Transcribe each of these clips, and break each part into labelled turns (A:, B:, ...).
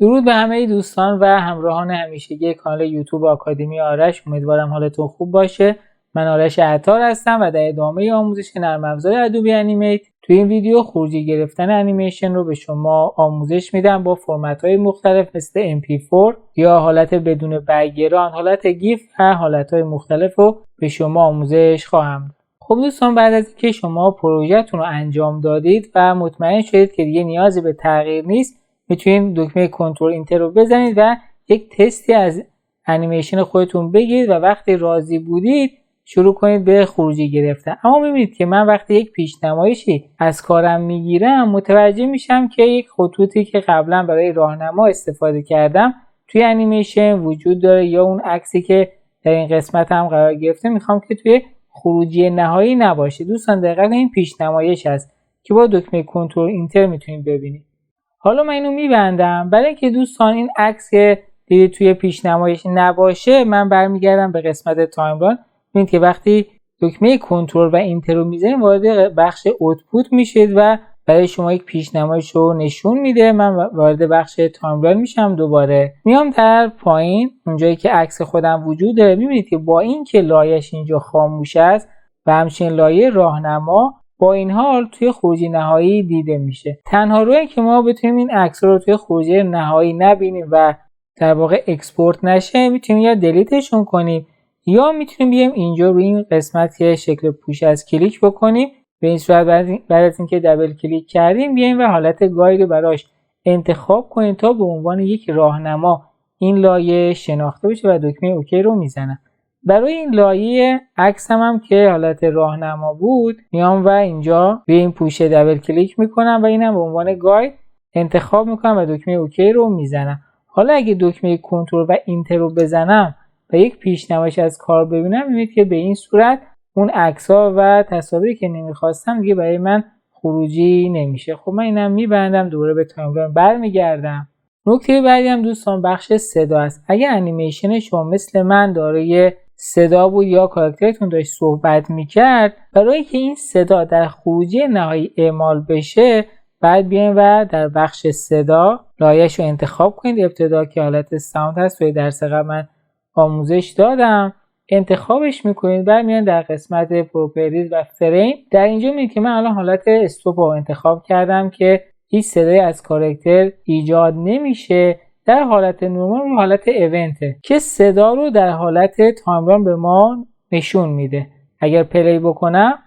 A: درود به همه دوستان و همراهان همیشگی کانال یوتیوب آکادمی آرش. امیدوارم حالتون خوب باشه. من آرش عطار هستم و در ادامه آموزش نرم افزار ادوبی انیمیت توی این ویدیو خروجی گرفتن انیمیشن رو به شما آموزش میدم با فرمت‌های مختلف مثل MP4 یا حالت بدون بک‌گراند، حالت گیف و حالت‌های مختلف رو به شما آموزش خواهم داد. خب دوستان، بعد از اینکه شما پروژه‌تون رو انجام دادید و مطمئن شدید که دیگه نیازی به تغییر نیست، میتونید دکمه کنترل اینتر رو بزنید و یک تستی از انیمیشن خودتون بگیرید و وقتی راضی بودید شروع کنید به خروجی گرفتن. اما میبینید که من وقتی یک پیشنمایشی از کارم میگیرم متوجه میشم که یک خطوطی که قبلا برای راهنما استفاده کردم توی انیمیشن وجود داره، یا اون عکسی که در این قسمت هم قرار گرفته میخوام که توی خروجی نهایی نباشه. دوستان دقیقاً این پیشنمایش هست که با دکمه کنترل اینتر میتونید ببینید. حالا من اینو میبندم. برای اینکه دوستان این عکس که دیدید توی پیشنمایش نباشه، من برمیگردم به قسمت تایملاین. ببینید که وقتی دکمه کنترل و اینتر رو میزنید وارد بخش اوتپوت میشید و برای شما یک پیشنمایش رو نشون میده. من وارد بخش تایملاین میشم، دوباره میام در پایین اونجایی که عکس خودم وجوده. میبینید که با این که لایه‌اش اینجا خاموش است و همچنین لایه راهنما با این حال توی خروجی نهایی دیده میشه. تنها راهی که ما بتونیم این عکس رو توی خروجی نهایی نبینیم و در واقع اکسپورت نشه، میتونیم یا دلیتشون کنیم یا میتونیم بیایم اینجا روی این قسمت که شکل پوش از کلیک بکنیم. به این صورت بعد از اینکه دبل کلیک کردیم بیایم و حالت گاید براش انتخاب کنیم تا به عنوان یک راهنما این لایه شناخته بشه و دکمه اوکی رو میزنم. برای این لایه عکسم هم که حالت راهنما بود میام و اینجا روی این پوشه دبل کلیک میکنم و اینم به عنوان گاید انتخاب میکنم و دکمه اوکی رو میزنم. حالا اگه دکمه کنترل و اینتر رو بزنم و یک پیشنمایش از کار ببینم، میبینید که به این صورت اون عکس‌ها و تصاویری که نمیخواستم دیگه برای من خروجی نمیشه. خب من اینم میبندم، دوباره به تایملاین برمیگردم. نکته بعدی هم دوستان بخش صدا است. اگه انیمیشن شما مثل من دارای صدا بود یا کاراکترتون داشت صحبت میکرد، برای که این صدا در خروجی نهایی اعمال بشه بعد بیاین و در بخش صدا لایه‌اش رو انتخاب کنید. ابتدا که حالت ساوند هست توی درس قبل من آموزش دادم، انتخابش میکنید. بعد میان در قسمت پروپرتیز و فریم، در اینجا میبینید که من الان حالت استاپ رو انتخاب کردم که هیچ صدایی از کاراکتر ایجاد نمیشه. در حالت نورمال و حالت ایونته که صدا رو در حالت تایملاین به ما نشون میده. اگر پلی بکنم،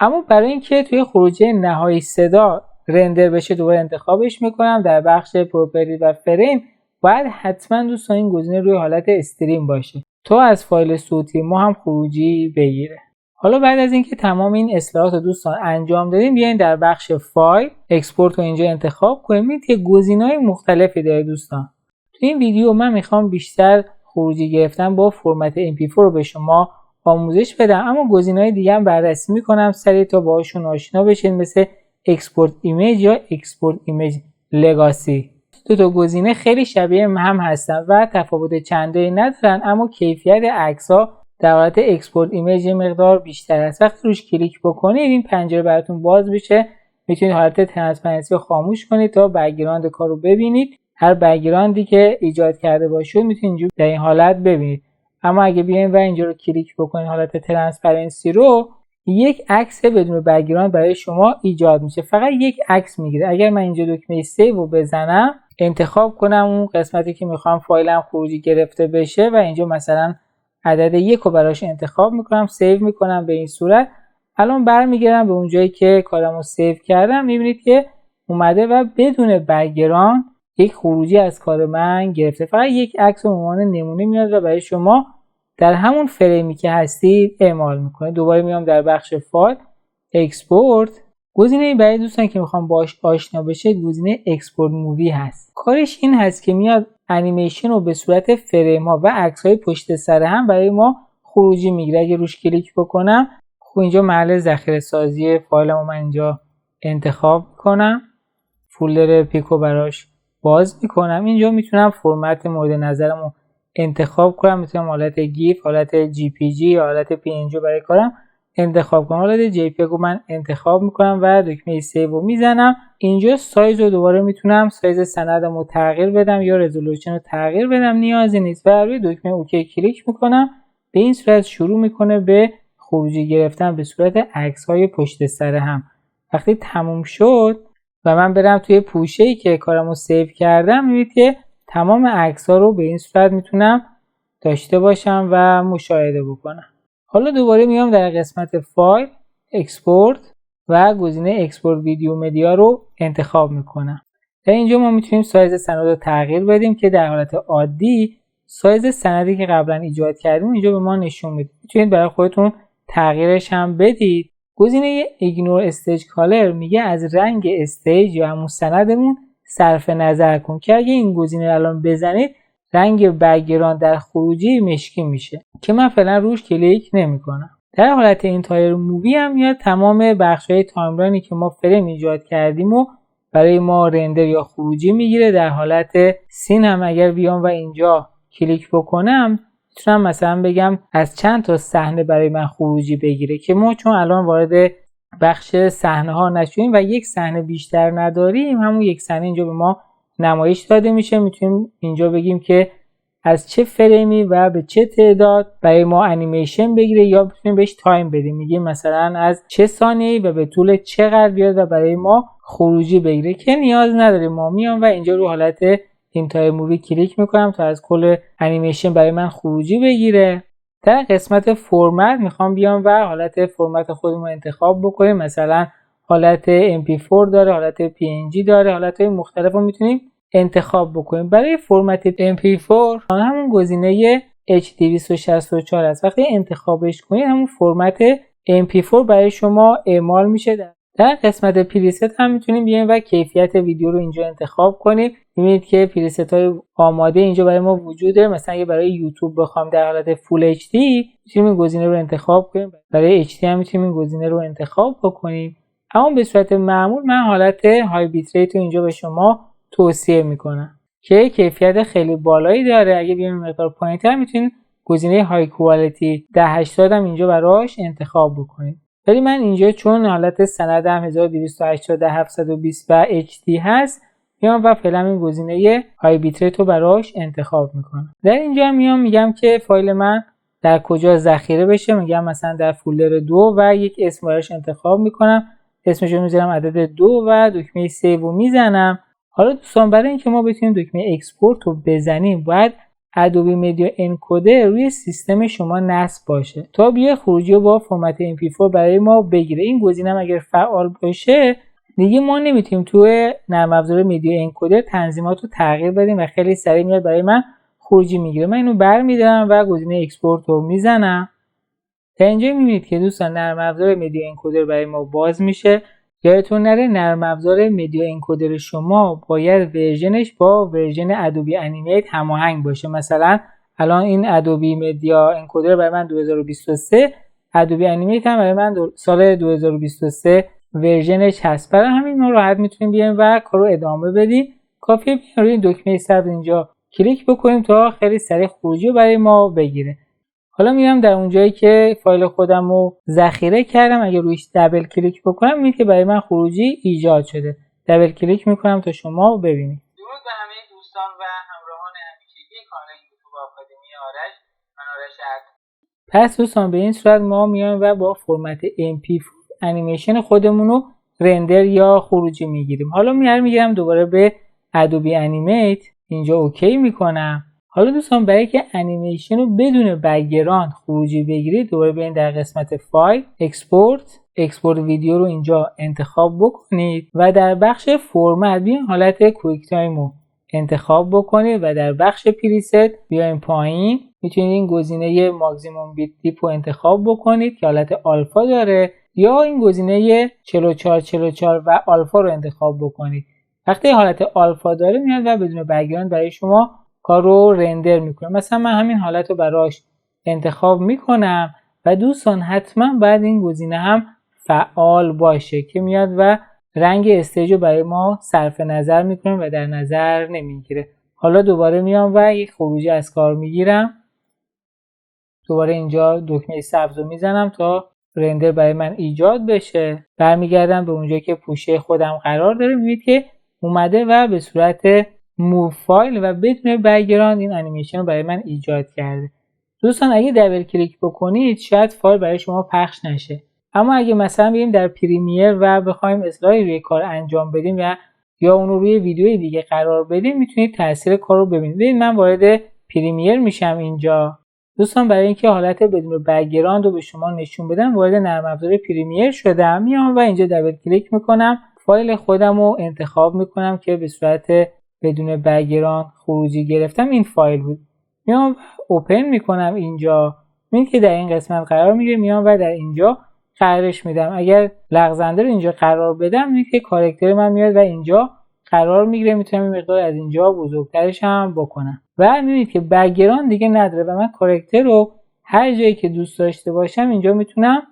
A: اما برای اینکه توی خروجی نهایی صدا رندر بشه دوباره انتخابش میکنم. در بخش پروپرتیز و فریم باید حتما دوستان این گزینه روی حالت استریم باشه تا از فایل صوتی ما هم خروجی بگیره. حالا بعد از اینکه تمام این اصلاحات دوستان انجام دادیم، بیاین در بخش فایل اکسپورت رو اینجا انتخاب کنید که گزینه‌های مختلفی داره دوستان. تو این ویدیو من میخوام بیشتر خروجی گرفتن با فرمت MP4 رو به شما آموزش بدم، اما گزینه‌های دیگه هم بررسی میکنم سریع تا باهاشون آشنا بشین، مثل اکسپورت ایمیج یا اکسپورت ایمیج لگاسی. دو تا گزینه خیلی شبیه هم هستن و تفاوت چندانی ندارن، اما کیفیت عکس‌ها در حالت اکسپورت ایمیج مقدار بیشتر است. وقتی روش کلیک بکنید این پنجره براتون باز بشه، میتونید حالت ترانسپرنسی رو خاموش کنید تا بک‌گراند کار رو ببینید. هر بک‌گراندی که ایجاد کرده باشه میتونید اینجا در این حالت ببینید. اما اگه بیاین و اینجا رو کلیک بکنید حالت ترانسپرنسی رو، یک عکس بدون بک‌گراند برای شما ایجاد میشه، فقط یک عکس میگیره. اگر من اینجا دکمه سیو رو بزنم، انتخاب کنم اون قسمتی که میخوام فایلم خروجی گرفته بشه و اینجا مثلا عدد 1 رو براش انتخاب میکنم، سیو میکنم. به این صورت الان برمیگردم به اونجایی که کارمو سیو کردم، میبینید که اومده و بدون بک‌گراند یک خروجی از کار من گرفته. فقط یک عکس به عنوان نمونه میاد و برای شما در همون فریمی که هستید اعمال میکنه. دوباره میام در بخش فایل اکسپورت. گزینه بعدی دوستان که میخوام باش آشنا بشه گزینه اکسپورت مووی هست. کارش این هست که میاد انیمیشن رو به صورت فریم ها و عکس های پشت سر هم برای ما خروجی میگیره. اگه روش کلیک بکنم، خب اینجا محل ذخیره سازی فایلمو من اینجا انتخاب میکنم، فولدر پیکو براش باز میکنم. اینجا میتونم فرمت مورد نظرمو انتخاب کنم، میتونم حالت گیف، حالت جی پی جی یا حالت پی ان جی برای کارم انتخاب کنم. حالا جی پی رو من انتخاب میکنم و دکمه سیو رو میزنم. اینجا سایز رو دوباره میتونم سایز سندم رو تغییر بدم یا رزولوشن رو تغییر بدم، نیازی نیست. و روی دکمه اوکی کلیک میکنم. به این صورت شروع میکنه به خروجی گرفتن به صورت عکس های پشت سر هم. وقتی تموم شد و من برم توی پوشه‌ای که کارمو سیو کردم، میبینید که تمام عکس ها رو به این صورت میتونم داشته باشم و مشاهده بکنم. حالا دوباره میام در قسمت فایل، اکسپورت و گزینه اکسپورت ویدیو مدیا رو انتخاب میکنم. در اینجا ما میتونیم سایز سند رو تغییر بدیم که در حالت عادی سایز سندی که قبلا ایجاد کردیم اینجا به ما نشون میده. میتونید برای خودتون تغییرش هم بدید. گزینه ایگنور استیج کالر میگه از رنگ استیج یا همون سندمون صرف نظر کن، که اگه این گزینه الان بزنید رنگ بک‌گراند در خروجی مشکی میشه که من فعلا روش کلیک نمیکنم. در حالت اینتایر مووی هم میاد تمام بخش‌های تایملاینی که ما فریم ایجاد کردیم و برای ما رندر یا خروجی میگیره. در حالت سین هم اگر بیام و اینجا کلیک بکنم میتونم مثلا بگم از چند تا صحنه برای من خروجی بگیره، که ما چون الان وارد بخش صحنه ها نشویم و یک صحنه بیشتر نداریم، همون یک صحنه اینجا به ما نمایش داده میشه. میتونیم اینجا بگیم که از چه فریمی و به چه تعداد برای ما انیمیشن بگیره، یا میتونیم بهش تایم بدیم، میگیم مثلا از چه ثانیه‌ای و به طول چقدر بیاد و برای ما خروجی بگیره، که نیاز نداریم. ما میام و اینجا رو حالت اینتایر مووی کلیک میکنم تا از کل انیمیشن برای من خروجی بگیره. در قسمت فرمت میخوام بیام و حالت فرمت خودمون انتخاب بکنیم. مثلا حالت MP4 داره، حالت PNG داره، حالت‌های مختلف رو میتونیم انتخاب بکنیم. برای فرمت MP4 همون گزینه H264 است. وقتی انتخابش کنید همون فرمت MP4 برای شما اعمال میشه. در قسمت پریست هم میتونیم بیایم و کیفیت ویدیو رو اینجا انتخاب کنیم. میبینید که پریست های آماده اینجا برای ما وجود داره. مثلا اگه برای یوتیوب بخوام در حالت فول HD میتونیم این گزینه رو انتخاب کنیم. برای HD هم میتونیم این گزینه رو انتخاب بکنیم. اما به صورت معمول من حالت های بیت ریت رو اینجا به شما توصیه میکنم که کیفیت خیلی بالایی داره. اگه بیایم مقدار پایین‌تر میتونید گزینه های کوالیتی 1080 هم اینجا براش انتخاب بکنید. ولی من اینجا چون حالت سندم 1280 720 و HD هست میام و فعلا این گزینه های بیت ریت رو براش انتخاب میکنم. در اینجا میگم که فایل من در کجا ذخیره بشه. میگم مثلا در فولدر 2 و یک اسم براش انتخاب میکنم. اسمش رو میذارم عدد 2 و دکمه سیو رو میزنم. حالا دوستان برای اینکه ما بتونیم دکمه اکسپورت رو بزنیم باید ادوبی مدیا انکودر روی سیستم شما نصب باشه تا بیاد خروجی رو با فرمت MP4 برای ما بگیره. این گزینه اگر فعال باشه دیگه ما نمیتونیم توی نرم افزار مدیا انکودر تنظیمات رو تغییر بدیم و خیلی سریع میاد برای من خروجی میگیره. من اینو برمی‌دارم و گزینه اکسپورت رو میزنم. تا اینجا میبینید که دوستان نرم افزار مدیا انکودر برای ما باز میشه. یادتون نره نرم افزار مدیا انکودر شما باید ورژنش با ورژن ادوبی انیمیت هماهنگ باشه. مثلا الان این ادوبی مدیا انکودر برای من 2023، ادوبی انیمیت هم برای من سال 2023 ورژنش هست. برای همین ما راحت میتونیم بیایم و کارو ادامه بدیم. کافیه بیایم روی دکمه سبز اینجا کلیک بکنیم تا خیلی سریع خروجی رو برای ما بگیره. حالا میرم در اونجایی که فایل خودم رو ذخیره کردم. اگه رویش دبل کلیک بکنم میبینید که برای من خروجی ایجاد شده. دبل کلیک میکنم تا شما ببینید. درود به همه دوستان و همراهان همیشگی کانال یوتیوب آکادمی آرش. من آرش عطار. پس دوستان به این صورت ما میایم و با فرمت MP4 انیمیشن خودمون رو رندر یا خروجی میگیریم. حالا میگیرم دوباره به ادوبی انیمیت اینجا اوکی میکنم. حالا دوستان برای که انیمیشن رو بدون بک‌گراند خروجی بگیرید دوباره بیاین در قسمت فایل اکسپورت ویدیو رو اینجا انتخاب بکنید و در بخش فرمت بیاین حالت کویک تایم رو انتخاب بکنید و در بخش پریست بیاین پایین میتونید این گزینه ماکسیموم بیت دیپ رو انتخاب بکنید که حالت آلفا داره، یا این گزینه 4444 و آلفا رو انتخاب بکنید. وقتی حالت آلفا داره میاد و بدون بک‌گراند برای شما کار رو رندر میکنه. مثلا من همین حالت رو براش انتخاب میکنم و دوستان حتما باید این گزینه هم فعال باشه که میاد و رنگ استیج رو برای ما صرف نظر میکنه و در نظر نمیگیره. حالا دوباره میام و یک خروجی از کار میگیرم. دوباره اینجا دکمه سبز رو میزنم تا رندر برای من ایجاد بشه. برمیگردم به اونجایی که پوشه خودم قرار داره، میبینید که اومده و به صورت موو فایل و بدون بک‌گراند این انیمیشن رو برای من ایجاد کرده. دوستان اگه دبل کلیک بکنید شاید فایل برای شما پخش نشه، اما اگه مثلا بریم در پریمیر و بخوایم اصلاحی روی کار انجام بدیم یا اون رو روی ویدیوی دیگه قرار بدیم، میتونید تاثیر کار رو ببینید. ببین من وارد پریمیر میشم اینجا. دوستان برای اینکه حالت بدون بک‌گراند رو به شما نشون بدم وارد نرم افزار پریمیر شدم، میام و اینجا دبل کلیک میکنم، فایل خودم رو انتخاب میکنم که به صورت بدون بک‌گراند خروجی گرفتم. این فایل بود. میام اوپن میکنم اینجا، میبینید که در این قسمت قرار میگیره. میام و در اینجا قرارش میدم. اگر لغزنده رو اینجا قرار بدم میبینید که کاراکتر من میاد و اینجا قرار میگیره. میتونم این مقدار از اینجا بزرگترش هم بکنم و میبینید که بک‌گراند دیگه نداره و من کاراکتر رو هر جایی که دوست داشته باشم اینجا میتونم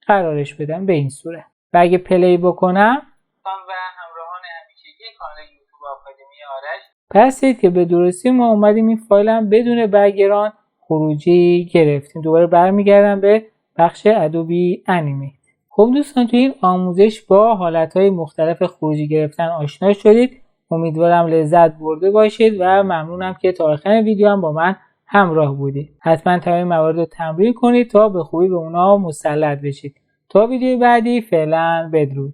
A: قرارش بدم به این صورت. و اگه پلی بکنم و همراهان همیشگی کانال یوتیوب آکادمی آرش، پس دید که به درستی ما اومدیم این فایل هم بدون بک‌گراند خروجی گرفتیم. دوباره برمیگردم به بخش ادوبی انیمیت. خب دوستان توی این آموزش با حالتهای مختلف خروجی گرفتن آشنا شدید. امیدوارم لذت برده باشید و ممنونم که تا آخر ویدیو هم با من همراه بودید. حتما تمام موارد رو تمرین کنید تا به خوبی به اونا مسلط بشید. تا ویدیو بعدی فعلا بدرود.